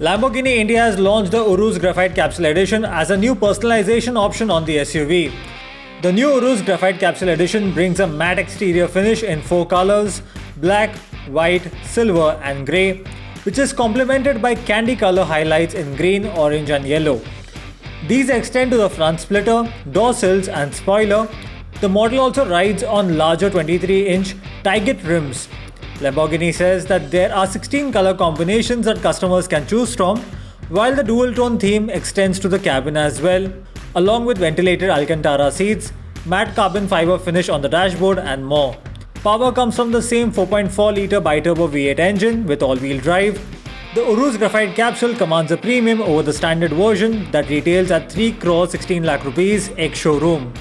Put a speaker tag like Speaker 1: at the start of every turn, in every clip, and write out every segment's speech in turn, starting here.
Speaker 1: Lamborghini India has launched the Urus Graphite Capsule Edition as a new personalization option on the SUV. The new Urus Graphite Capsule Edition brings a matte exterior finish in 4 colors: black, white, silver and grey, which is complemented by candy color highlights in green, orange and yellow. These extend to the front splitter, door sills and spoiler. The model also rides on larger 23-inch Tygit rims. Lamborghini says that there are 16 color combinations that customers can choose from, while the dual-tone theme extends to the cabin as well, along with ventilated Alcantara seats, matte carbon fiber finish on the dashboard and more. Power comes from the same 4.4-litre biturbo V8 engine with all-wheel drive. The Urus Graphite Capsule commands a premium over the standard version that retails at 3 crore 16 lakh rupees ex-showroom.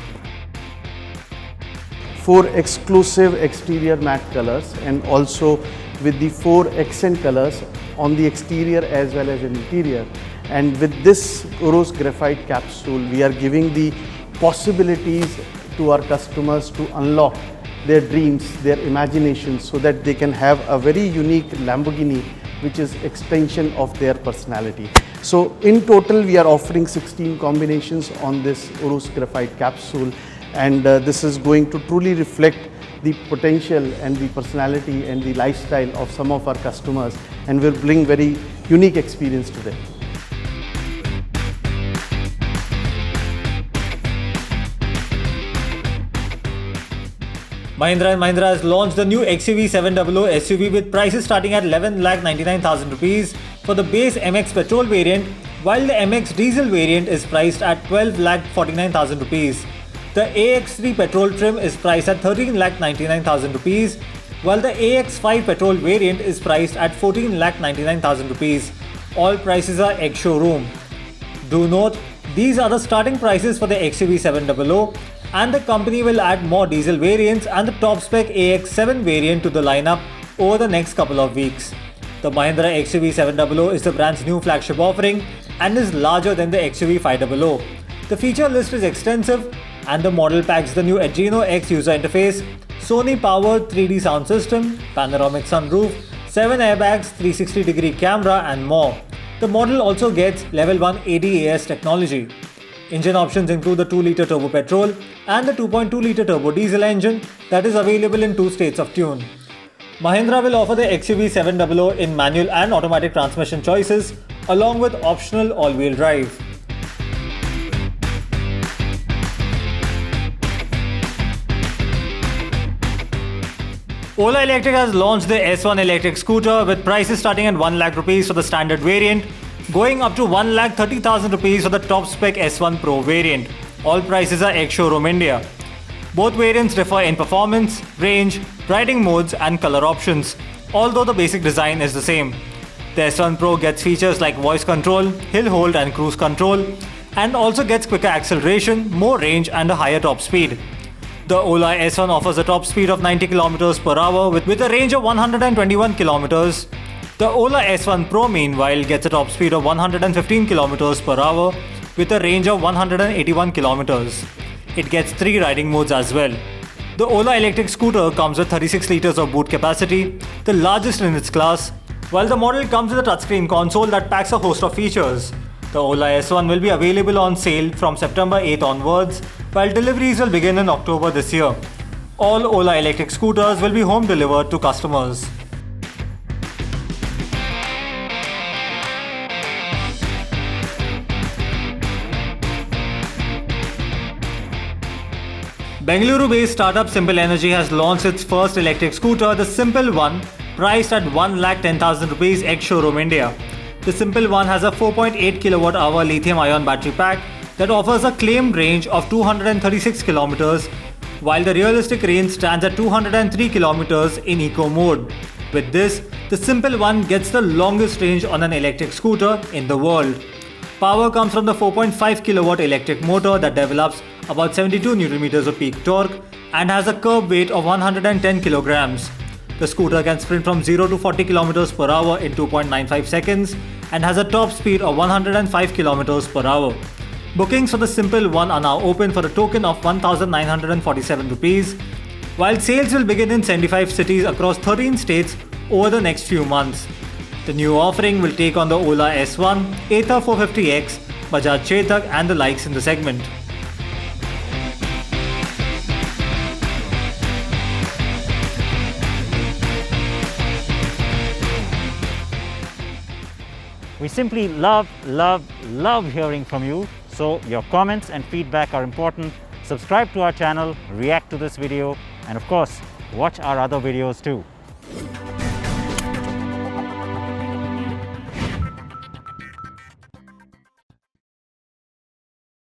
Speaker 2: 4 exclusive exterior matte colors and also with the 4 accent colors on the exterior as well as interior. And with this Urus Graphite Capsule, we are giving the possibilities to our customers to unlock their dreams, their imagination, so that they can have a very unique Lamborghini which is extension of their personality. So in total we are offering 16 combinations on this Urus Graphite Capsule, and this is going to truly reflect the potential and the personality and the lifestyle of some of our customers, and will bring very unique experience to them.
Speaker 1: Mahindra & Mahindra has launched the new XUV700 SUV with prices starting at 11,99,000 rupees for the base MX petrol variant, while the MX diesel variant is priced at 12,49,000 rupees. The AX3 petrol trim is priced at 13,99,000 rupees, while the AX5 petrol variant is priced at 14,99,000 rupees. All prices are ex-showroom. Do note, these are the starting prices for the XUV700, and the company will add more diesel variants and the top spec AX7 variant to the lineup over the next couple of weeks. The Mahindra XUV700 is the brand's new flagship offering and is larger than the XUV500. The feature list is extensive, and the model packs the new Adreno X user interface, Sony powered 3D sound system, panoramic sunroof, 7 airbags, 360-degree camera and more. The model also gets level 1 ADAS technology. Engine options include the 2-litre turbo petrol and the 2.2-litre turbo diesel engine that is available in 2 states of tune. Mahindra will offer the XUV700 in manual and automatic transmission choices, along with optional all-wheel drive. Ola Electric has launched the S1 electric scooter with prices starting at 1 lakh rupees for the standard variant, going up to 1,30,000 rupees for the top spec S1 Pro variant. All prices are ex-showroom India. Both variants differ in performance, range, riding modes and color options, although the basic design is the same. The S1 Pro gets features like voice control, hill hold and cruise control, and also gets quicker acceleration, more range and a higher top speed. The Ola S1 offers a top speed of 90 km per hour with a range of 121 km. The Ola S1 Pro meanwhile gets a top speed of 115 km per hour with a range of 181 km. It gets 3 riding modes as well. The Ola electric scooter comes with 36 litres of boot capacity, the largest in its class, while the model comes with a touchscreen console that packs a host of features. The Ola S1 will be available on sale from September 8th onwards, while deliveries will begin in October this year. All Ola electric scooters will be home delivered to customers. Bengaluru-based startup Simple Energy has launched its first electric scooter, the Simple One, priced at 1,10,000 rupees ex-showroom India. The Simple One has a 4.8 kWh lithium-ion battery pack that offers a claimed range of 236 km, while the realistic range stands at 203 km in eco mode. With this, the Simple One gets the longest range on an electric scooter in the world. Power comes from the 4.5 kW electric motor that develops about 72 Nm of peak torque and has a curb weight of 110 kg. The scooter can sprint from 0 to 40 km per hour in 2.95 seconds and has a top speed of 105 km per hour. Bookings for the Simple One are now open for a token of 1,947 rupees, while sales will begin in 75 cities across 13 states over the next few months. The new offering will take on the Ola S1, Ather 450X, Bajaj Chetak and the likes in the segment.
Speaker 3: We simply love hearing from you. So your comments and feedback are important. Subscribe to our channel, react to this video, and of course, watch our other videos too.